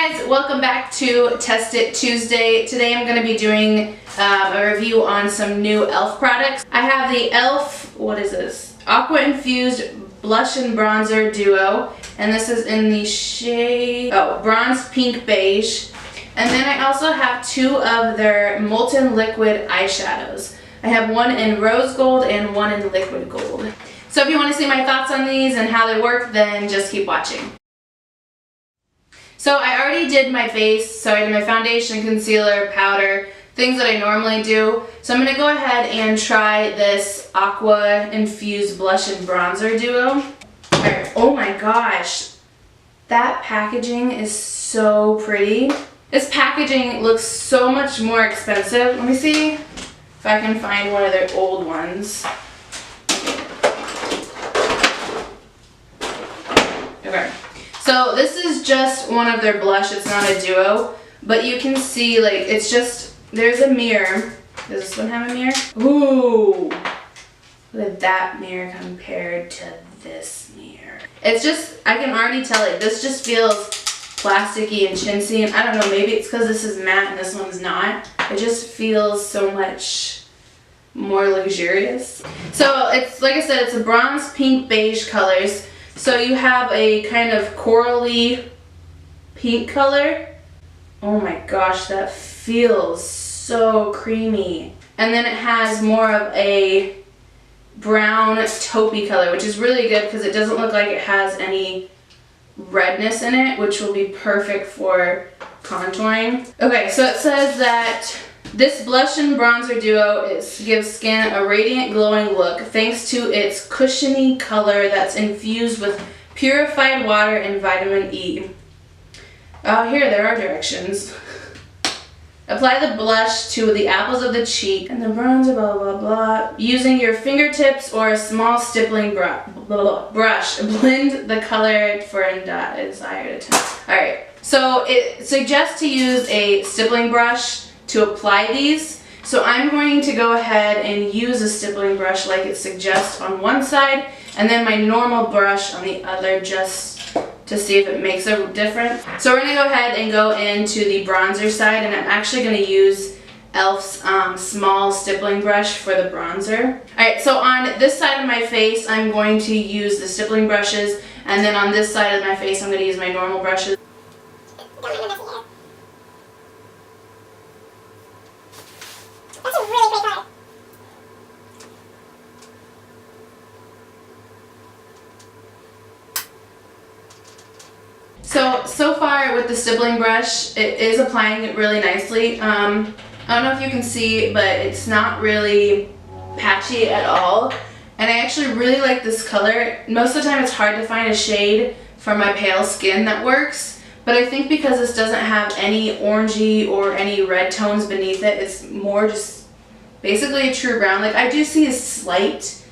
Hi guys, welcome back to Test It Tuesday. Today I'm going to be doing a review on some new e.l.f. products. I have the e.l.f. what is this? Aqua Infused Blush and Bronzer Duo, and this is in the shade Bronze Pink Beige. And then I also have two of their Molten Liquid eyeshadows. I have one in Rose Gold and one in Liquid Gold. So if you want to see my thoughts on these and how they work, then just keep watching. So I already did my face, so I did my foundation, concealer, powder, things that I normally do. So I'm going to go ahead and try this Aqua Infused Blush and Bronzer Duo. Alright, oh my gosh, that packaging is so pretty. This packaging looks so much more expensive. Let me see if I can find one of their old ones. Okay. So this is just one of their blush, it's not a duo, but you can see like it's just, there's a mirror. Does this one have a mirror? Ooh, look at that mirror compared to this mirror. It's just, I can already tell it, this just feels plasticky and chintzy, and I don't know, maybe it's because this is matte and this one's not. It just feels so much more luxurious. So it's, like I said, it's a bronze pink beige colors. So you have a kind of corally pink color. Oh my gosh, that feels so creamy. And then it has more of a brown taupey color, which is really good because it doesn't look like it has any redness in it, which will be perfect for contouring. Okay, so it says that this blush and bronzer duo gives skin a radiant, glowing look thanks to its cushiony color that's infused with purified water and vitamin E. Oh, here there are directions. Apply the blush to the apples of the cheek and the bronzer, blah, blah, blah. Using your fingertips or a small stippling brush, blend the color for a desired tone. Alright, so it suggests to use a stippling brush to apply these. So I'm going to go ahead and use a stippling brush like it suggests on one side, and then my normal brush on the other just to see if it makes a difference. So we're going to go ahead and go into the bronzer side, and I'm actually going to use e.l.f.'s small stippling brush for the bronzer. Alright, so on this side of my face I'm going to use the stippling brushes, and then on this side of my face I'm going to use my normal brushes. So far with the stippling brush, it is applying it really nicely. I don't know if you can see, but it's not really patchy at all. And I actually really like this color. Most of the time it's hard to find a shade for my pale skin that works. But I think because this doesn't have any orangey or any red tones beneath it, it's more just basically a true brown. Like I do see a slight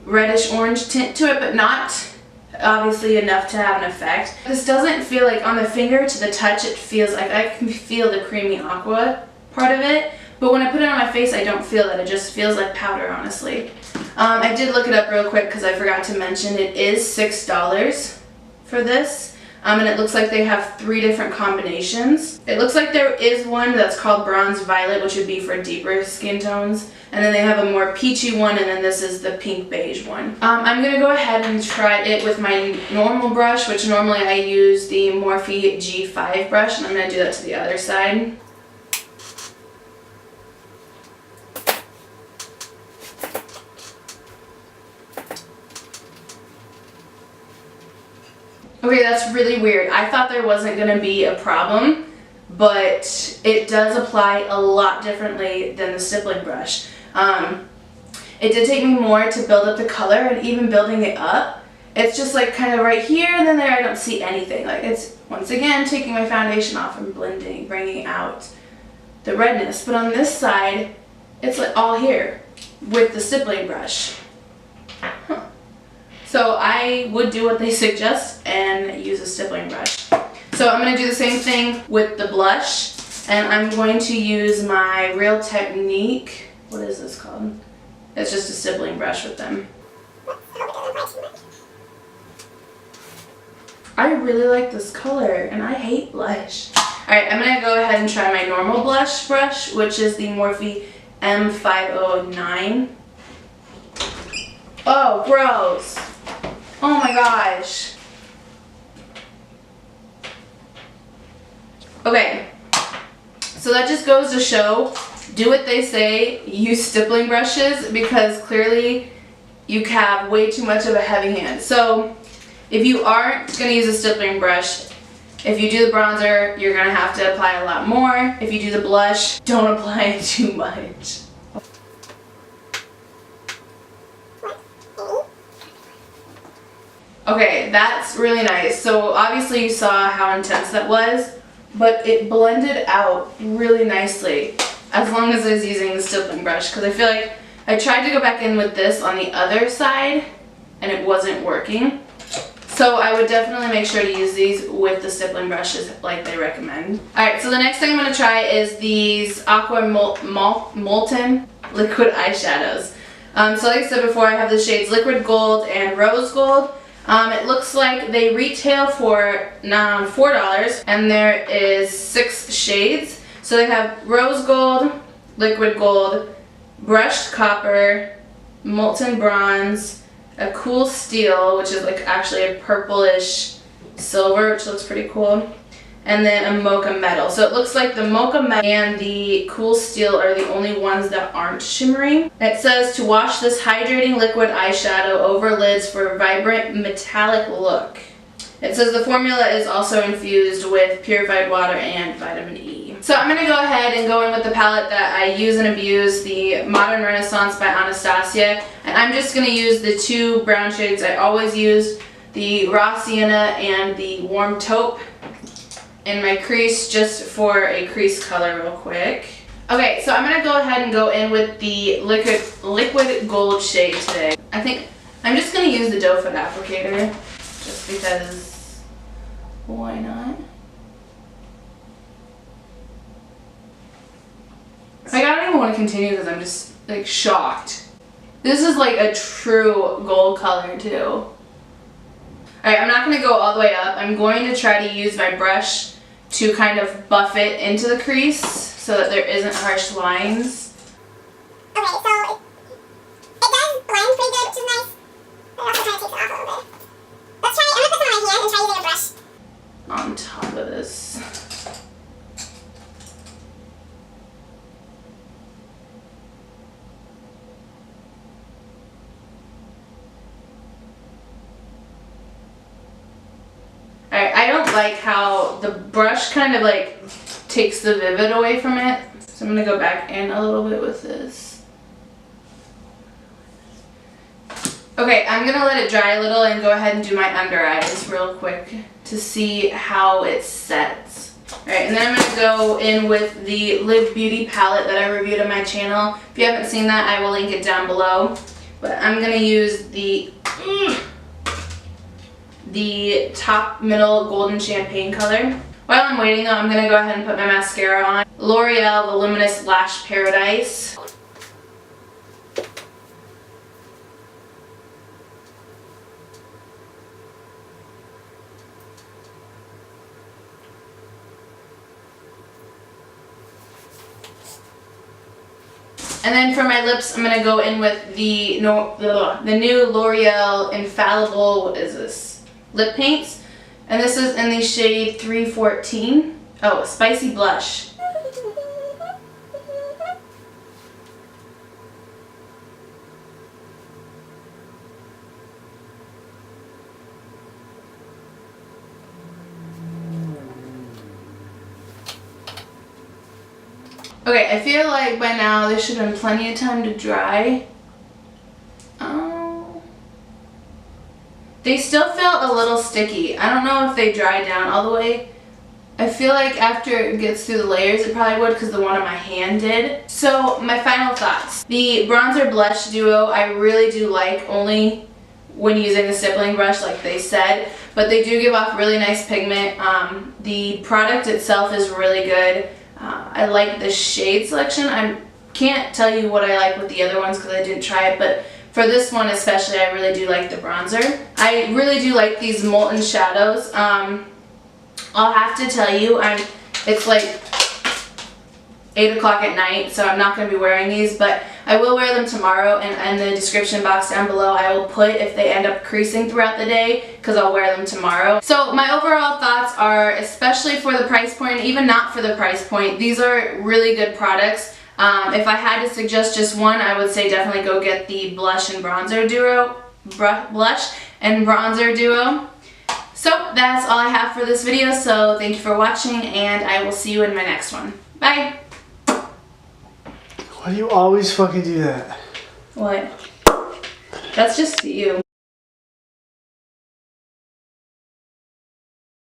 reddish orange tint to it, but not obviously enough to have an effect. This doesn't feel like, on the finger to the touch, it feels like I can feel the creamy aqua part of it, but when I put it on my face I don't feel that. It just feels like powder, honestly. I did look it up real quick because I forgot to mention it is $6 for this. And it looks like they have 3 different combinations. It looks like there is one that's called Bronze Violet, which would be for deeper skin tones. And then they have a more peachy one, and then this is the pink beige one. I'm going to go ahead and try it with my normal brush, which normally I use the Morphe G5 brush, and I'm going to do that to the other side. Okay, that's really weird. I thought there wasn't going to be a problem, but it does apply a lot differently than the stippling brush. It did take me more to build up the color, and even building it up, it's just like kind of right here and then there I don't see anything. Like it's, once again, taking my foundation off and blending, bringing out the redness. But on this side, it's like all here with the stippling brush. So I would do what they suggest and use a stippling brush. So I'm going to do the same thing with the blush, and I'm going to use my Real Technique, what is this called? It's just a stippling brush with them. I really like this color, and I hate blush. Alright, I'm going to go ahead and try my normal blush brush, which is the Morphe M509. Oh, gross. Oh my gosh. Okay, so that just goes to show, do what they say, use stippling brushes, because clearly you have way too much of a heavy hand. So if you aren't going to use a stippling brush, if you do the bronzer, you're going to have to apply a lot more. If you do the blush, don't apply too much. Okay, that's really nice. So obviously you saw how intense that was, but it blended out really nicely as long as I was using the stippling brush, because I feel like I tried to go back in with this on the other side and it wasn't working. So I would definitely make sure to use these with the stippling brushes like they recommend. Alright, so the next thing I'm going to try is these Aqua Molten Liquid Eyeshadows. So like I said before, I have the shades Liquid Gold and Rose Gold. It looks like they retail for $4, and there is 6 shades. So they have Rose Gold, Liquid Gold, Brushed Copper, Molten Bronze, a Cool Steel, which is like actually a purplish silver, which looks pretty cool, and then a Mocha Metal. So it looks like the Mocha Metal and the Cool Steel are the only ones that aren't shimmering. It says to wash this hydrating liquid eyeshadow over lids for a vibrant metallic look. It says the formula is also infused with purified water and vitamin E. So I'm going to go ahead and go in with the palette that I use and abuse, the Modern Renaissance by Anastasia. And I'm just going to use the 2 brown shades I always use, the Raw Sienna and the Warm Taupe, in my crease just for a crease color real quick. Okay, so I'm going to go ahead and go in with the liquid gold shade today. I think I'm just going to use the doe foot applicator just because why not? Like, I don't even want to continue because I'm just like shocked. This is like a true gold color too. Alright, I'm not going to go all the way up. I'm going to try to use my brush to kind of buff it into the crease so that there isn't harsh lines. Okay, so it does blend pretty good, which is nice. But I also try to take it off a little bit. Let's try, I'm going to put some on my hand and try using a brush. On top of this. I don't like how the brush kind of like takes the vivid away from it. So I'm going to go back in a little bit with this. Okay, I'm going to let it dry a little and go ahead and do my under eyes real quick to see how it sets. Alright, and then I'm going to go in with the Live Beauty palette that I reviewed on my channel. If you haven't seen that, I will link it down below. But I'm going to use the top middle golden champagne color. While I'm waiting though, I'm going to go ahead and put my mascara on. L'Oreal Voluminous Lash Paradise. And then for my lips, I'm going to go in with the new L'Oreal Infallible, what is this? Lip paints, and this is in the shade 314. Oh, Spicy Blush. Okay, I feel like by now there should have been plenty of time to dry. They still felt a little sticky. I don't know if they dried down all the way. I feel like after it gets through the layers it probably would, because the one on my hand did. So my final thoughts. The bronzer blush duo I really do like, only when using the stippling brush like they said, but they do give off really nice pigment. The product itself is really good. I like the shade selection. I can't tell you what I like with the other ones because I didn't try it, but for this one especially, I really do like the bronzer. I really do like these molten shadows. I'll have to tell you, it's like 8 o'clock at night, so I'm not going to be wearing these, but I will wear them tomorrow, and in the description box down below I will put if they end up creasing throughout the day, because I'll wear them tomorrow. So my overall thoughts are, especially for the price point, even not for the price point, these are really good products. If I had to suggest just one, I would say definitely go get the blush and bronzer duo. So that's all I have for this video, so thank you for watching, and I will see you in my next one. Bye! Why do you always fucking do that? What? That's just you.